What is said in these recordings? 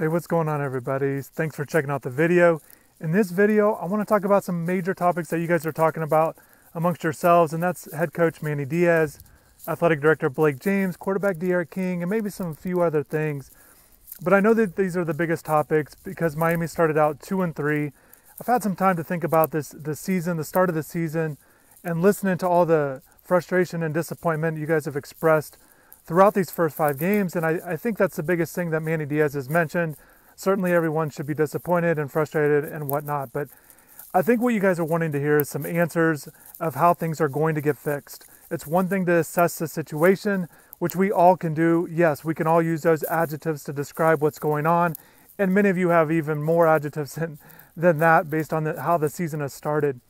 Hey, what's going on, everybody? Thanks for checking out the video. In this video, I want to talk about some major topics that you guys are talking about amongst yourselves, and that's head coach Manny Diaz, athletic director Blake James, quarterback D'Eriq King, and maybe some few other things. But I know that these are the biggest topics because Miami started out 2-3. I've had some time to think about this season, the start of the season, and listening to all the frustration and disappointment you guys have expressed throughout these first 5 games. And I think that's the biggest thing that Manny Diaz has mentioned. Certainly everyone should be disappointed and frustrated and whatnot, but I think what you guys are wanting to hear is some answers of how things are going to get fixed. It's one thing to assess the situation, which we all can do. Yes, we can all use those adjectives to describe what's going on, and many of you have even more adjectives than that based on how the season has started.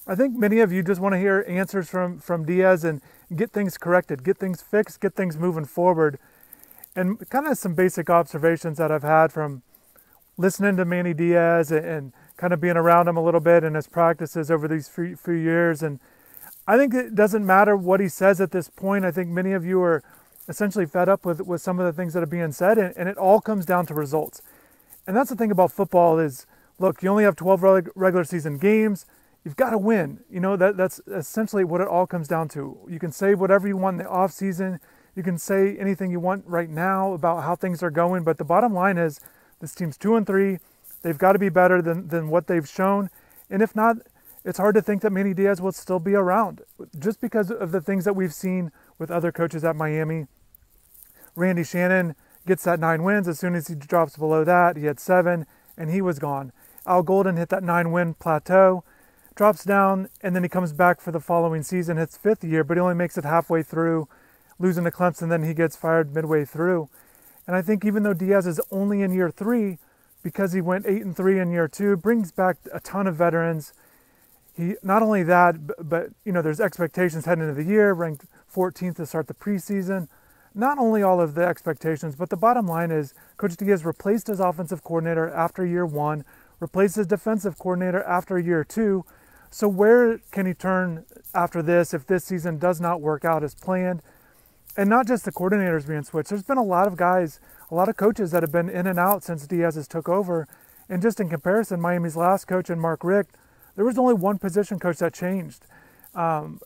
I think many of you just want to hear answers from Diaz and get things corrected, get things fixed, get things moving forward. And kind of some basic observations that I've had from listening to Manny Diaz and kind of being around him a little bit in his practices over these few years. And I think it doesn't matter what he says at this point. I think many of you are essentially fed up with some of the things that are being said, and it all comes down to results. And that's the thing about football is, look, you only have 12 regular season games. You've got to win. You know, that's essentially what it all comes down to. You can say whatever you want in the off season. You can say anything you want right now about how things are going. But the bottom line is this team's 2-3. They've got to be better than what they've shown. And if not, it's hard to think that Manny Diaz will still be around just because of the things that we've seen with other coaches at Miami. Randy Shannon gets that 9 wins. As soon as he drops below that, he had 7 and he was gone. Al Golden hit that 9-win plateau, drops down, and then he comes back for the following season, hits 5th year, but he only makes it halfway through, losing to Clemson, then he gets fired midway through. And I think even though Diaz is only in year 3, because he went 8-3 in year 2, brings back a ton of veterans. He not only that, but you know, there's expectations heading into the year, ranked 14th to start the preseason. Not only all of the expectations, but the bottom line is Coach Diaz replaced his offensive coordinator after year 1, replaced his defensive coordinator after year 2. So where can he turn after this if this season does not work out as planned? And not just the coordinators being switched. There's been a lot of guys, a lot of coaches that have been in and out since Diaz has took over. And just in comparison, Miami's last coach and Mark Richt, there was only one position coach that changed on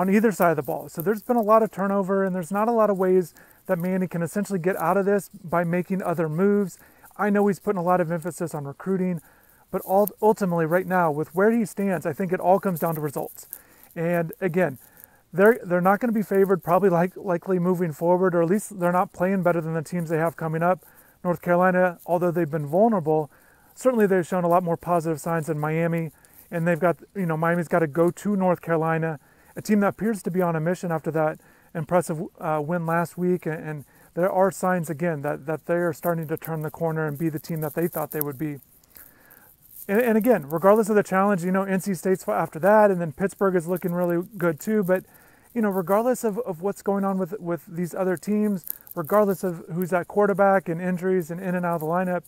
either side of the ball. So there's been a lot of turnover, and there's not a lot of ways that Manny can essentially get out of this by making other moves. I know he's putting a lot of emphasis on recruiting, but ultimately right now, with where he stands, I think it all comes down to results. And again, they're not going to be favored probably likely moving forward, or at least they're not playing better than the teams they have coming up. North Carolina, although they've been vulnerable, certainly they've shown a lot more positive signs than Miami. And they've got, you know, Miami's got to go to North Carolina, a team that appears to be on a mission after that impressive win last week. And there are signs again that they are starting to turn the corner and be the team that they thought they would be. And again, regardless of the challenge, you know, NC State's after that, and then Pittsburgh is looking really good too. But, you know, regardless of what's going on with these other teams, regardless of who's at quarterback and injuries and in and out of the lineup,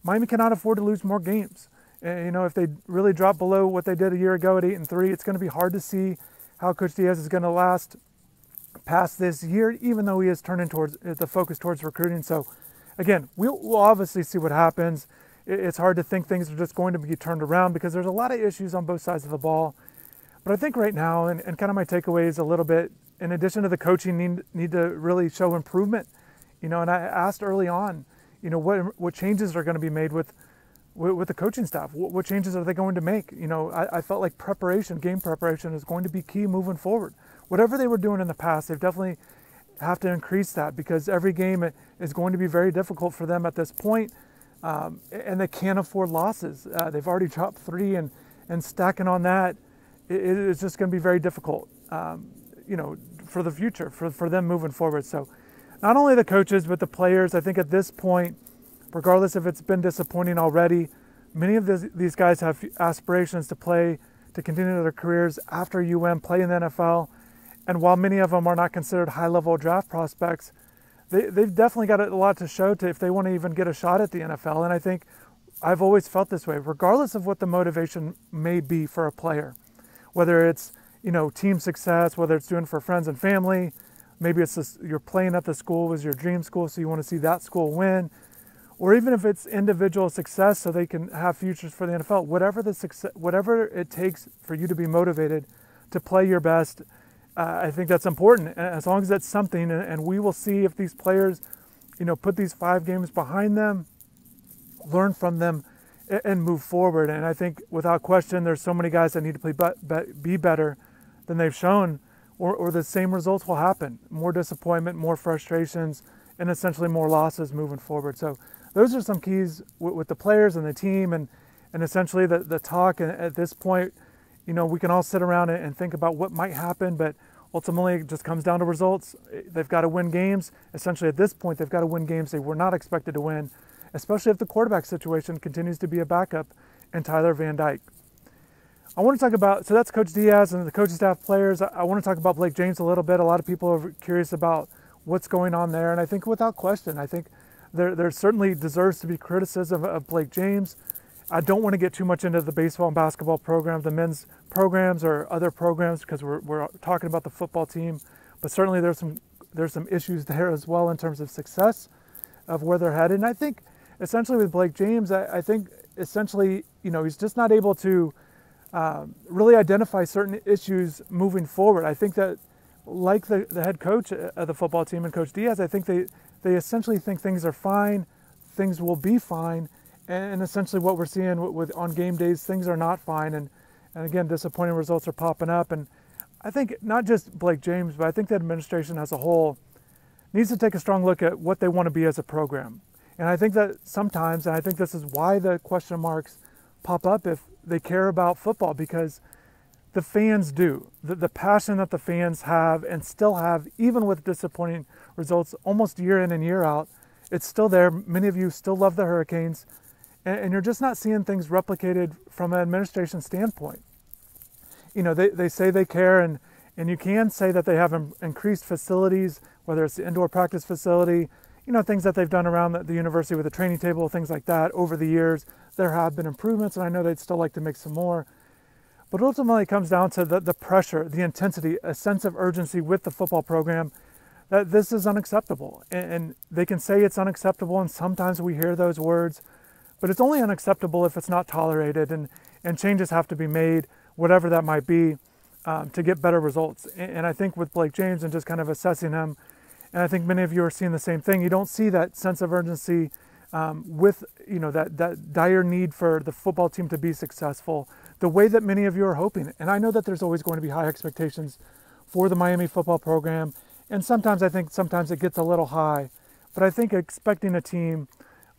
Miami cannot afford to lose more games. You know, if they really drop below what they did a year ago at 8-3, it's going to be hard to see how Coach Diaz is going to last past this year, even though he is turning towards the focus towards recruiting. So, again, we'll obviously see what happens. It's hard to think things are just going to be turned around because there's a lot of issues on both sides of the ball. But I think right now, and kind of my takeaway is a little bit, in addition to the coaching, need to really show improvement. You know, and I asked early on, you know, what changes are going to be made with the coaching staff. What changes are they going to make? You know, I felt like game preparation is going to be key moving forward. Whatever they were doing in the past, they definitely have to increase that because every game is going to be very difficult for them at this point. And they can't afford losses. They've already dropped 3 and stacking on that, it's just going to be very difficult, you know, for the future, for them moving forward. So not only the coaches, but the players, I think at this point, regardless if it's been disappointing already, many of these guys have aspirations to continue their careers after play in the NFL. And while many of them are not considered high-level draft prospects, they've definitely got a lot to show if they want to even get a shot at the NFL. And I think I've always felt this way, regardless of what the motivation may be for a player, whether it's, you know, team success, whether it's doing for friends and family, maybe it's you're playing at the school was your dream school, so you want to see that school win, or even if it's individual success so they can have futures for the NFL, whatever it takes for you to be motivated to play your best, I think that's important. As long as that's something, and we will see if these players, put these 5 games behind them, learn from them, and move forward. And I think without question, there's so many guys that need to be better than they've shown, or the same results will happen. More disappointment, more frustrations, and essentially more losses moving forward. So those are some keys with the players and the team, and essentially the talk. And at this point, we can all sit around and think about what might happen, but ultimately it just comes down to results. They've got to win games. Essentially at this point, they've got to win games they were not expected to win, especially if the quarterback situation continues to be a backup in Tyler Van Dyke. I want to talk about, so that's Coach Diaz and the coaching staff, players. I want to talk about Blake James a little bit. A lot of people are curious about what's going on there, and I think without question, I think there certainly deserves to be criticism of Blake James. I don't want to get too much into the baseball and basketball programs, the men's programs or other programs, because we're talking about the football team, but certainly there's some issues there as well in terms of success of where they're headed. And I think essentially with Blake James, I think essentially, he's just not able to really identify certain issues moving forward. I think that, like the head coach of the football team and Coach Diaz, I think they essentially think things are fine, things will be fine, and essentially what we're seeing on game days, things are not fine, and again, disappointing results are popping up. And I think not just Blake James, but I think the administration as a whole needs to take a strong look at what they want to be as a program. And I think that sometimes, and I think this is why the question marks pop up if they care about football, because the fans do. The passion that the fans have and still have, even with disappointing results almost year in and year out, it's still there. Many of you still love the Hurricanes, and you're just not seeing things replicated from an administration standpoint. They say they care, and you can say that they have increased facilities, whether it's the indoor practice facility, things that they've done around the university with the training table, things like that over the years. There have been improvements, and I know they'd still like to make some more. But ultimately it comes down to the pressure, the intensity, a sense of urgency with the football program that this is unacceptable. And they can say it's unacceptable, and sometimes we hear those words, but it's only unacceptable if it's not tolerated, and changes have to be made, whatever that might be, to get better results. And I think with Blake James and just kind of assessing him, and I think many of you are seeing the same thing, you don't see that sense of urgency with that dire need for the football team to be successful the way that many of you are hoping. And I know that there's always going to be high expectations for the Miami football program, and sometimes it gets a little high, but I think expecting a team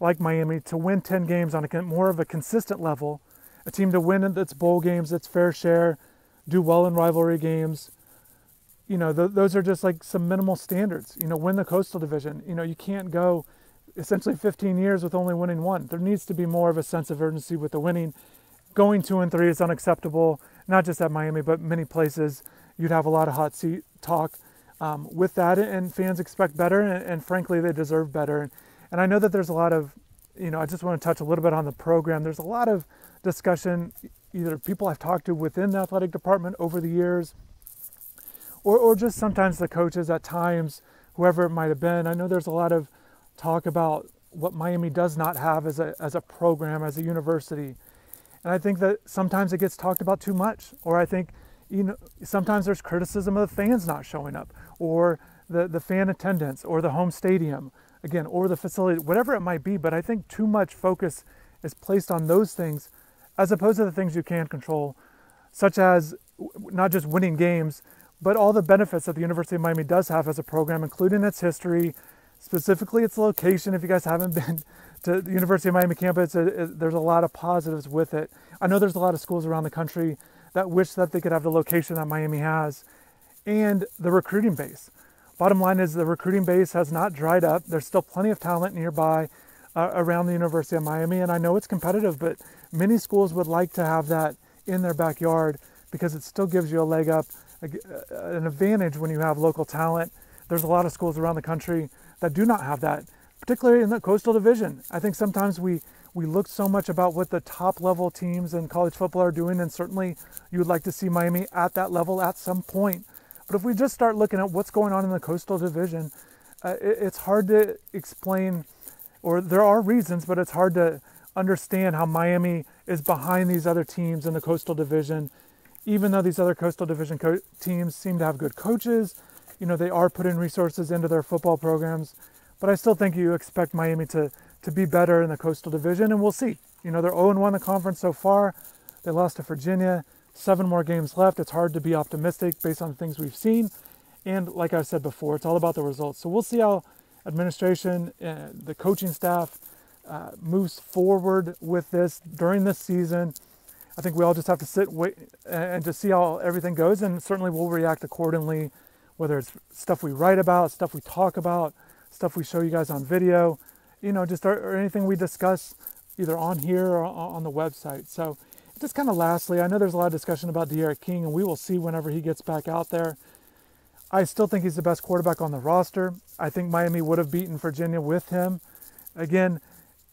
like Miami to win 10 games on more of a consistent level, a team to win its bowl games, its fair share, do well in rivalry games, those are just like some minimal standards. Win the Coastal Division. You can't go essentially 15 years with only winning one. There needs to be more of a sense of urgency with the winning. Going 2-3 is unacceptable, not just at Miami, but many places. You'd have a lot of hot seat talk with that, and fans expect better, and frankly, they deserve better. And I know that there's a lot of, I just want to touch a little bit on the program. There's a lot of discussion, either people I've talked to within the athletic department over the years, or just sometimes the coaches at times, whoever it might have been. I know there's a lot of talk about what Miami does not have as a program, as a university. And I think that sometimes it gets talked about too much, or I think, sometimes there's criticism of the fans not showing up, or the fan attendance, or the home stadium, again, or the facility, whatever it might be. But I think too much focus is placed on those things as opposed to the things you can control, such as not just winning games, but all the benefits that the University of Miami does have as a program, including its history, specifically its location. If you guys haven't been to the University of Miami campus, there's a lot of positives with it. I know there's a lot of schools around the country that wish that they could have the location that Miami has, and the recruiting base. Bottom line is the recruiting base has not dried up. There's still plenty of talent nearby around the University of Miami, and I know it's competitive, but many schools would like to have that in their backyard because it still gives you a leg up, an advantage when you have local talent. There's a lot of schools around the country that do not have that, particularly in the Coastal Division. I think sometimes we look so much about what the top level teams in college football are doing, and certainly you would like to see Miami at that level at some point. But if we just start looking at what's going on in the Coastal Division, it's hard to explain or there are reasons, but it's hard to understand how Miami is behind these other teams in the Coastal Division. Even though these other Coastal Division teams seem to have good coaches, they are putting resources into their football programs. But I still think you expect Miami to be better in the Coastal Division, and we'll see. They're 0-1 in the conference so far. They lost to Virginia. 7 more games left. It's hard to be optimistic based on the things we've seen. And like I said before, it's all about the results. So we'll see how administration, the coaching staff moves forward with this during this season. I think we all just have to sit, wait, and just see how everything goes. And certainly we'll react accordingly, whether it's stuff we write about, stuff we talk about, stuff we show you guys on video, or anything we discuss either on here or on the website. So just kind of lastly, I know there's a lot of discussion about De'Aaron King, and we will see whenever he gets back out there. I still think he's the best quarterback on the roster. I think Miami would have beaten Virginia with him. Again,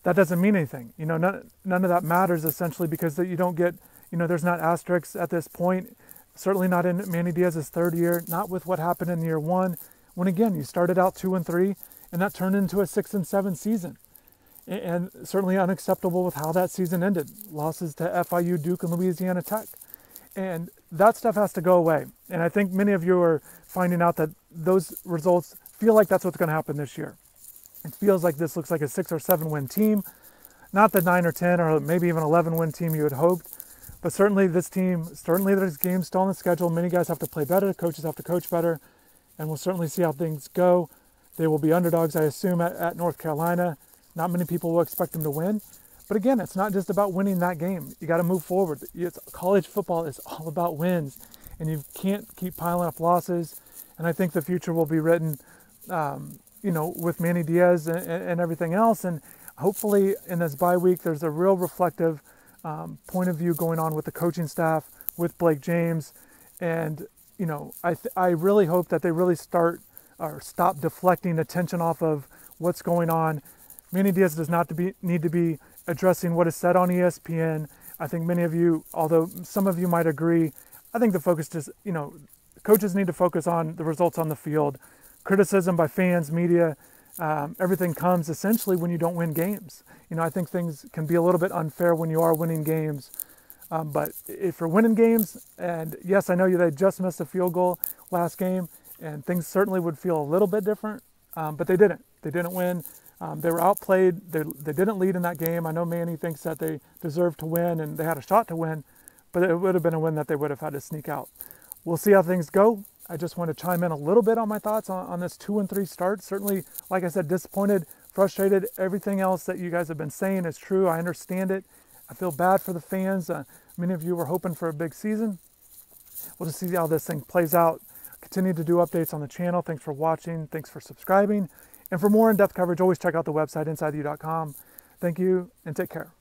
that doesn't mean anything. None of that matters essentially because you don't get, there's not asterisks at this point. Certainly not in Manny Diaz's 3rd year, not with what happened in year 1, when again, you started out 2-3 and that turned into a 6-7 season. And certainly unacceptable with how that season ended. Losses to FIU, Duke, and Louisiana Tech. And that stuff has to go away. And I think many of you are finding out that those results feel like that's what's going to happen this year. It feels like this looks like a 6 or 7 win team. Not the 9 or 10 or maybe even 11 win team you had hoped. But certainly this team, there's games still on the schedule. Many guys have to play better. Coaches have to coach better. And we'll certainly see how things go. They will be underdogs, I assume, at North Carolina. Not many people will expect them to win. But again, it's not just about winning that game. You got to move forward. College football is all about wins. And you can't keep piling up losses. And I think the future will be written, with Manny Diaz and everything else. And hopefully in this bye week, there's a real reflective point of view going on with the coaching staff, with Blake James. And, I really hope that they really start or stop deflecting attention off of what's going on. Manny Diaz does not need to be addressing what is said on ESPN. I think many of you, although some of you might agree, I think the focus just, coaches need to focus on the results on the field. Criticism by fans, media, everything comes essentially when you don't win games. I think things can be a little bit unfair when you are winning games. But if you're winning games, and yes, I know they just missed a field goal last game, and things certainly would feel a little bit different, but they didn't. They didn't win. They were outplayed. They didn't lead in that game. I know Manny thinks that they deserved to win and they had a shot to win, but it would have been a win that they would have had to sneak out. We'll see how things go. I just want to chime in a little bit on my thoughts on this 2-3 start. Certainly, like I said, disappointed, frustrated. Everything else that you guys have been saying is true. I understand it. I feel bad for the fans. Many of you were hoping for a big season. We'll just see how this thing plays out. Continue to do updates on the channel. Thanks for watching. Thanks for subscribing. And for more in-depth coverage, always check out the website, InsideTheU.com. Thank you and take care.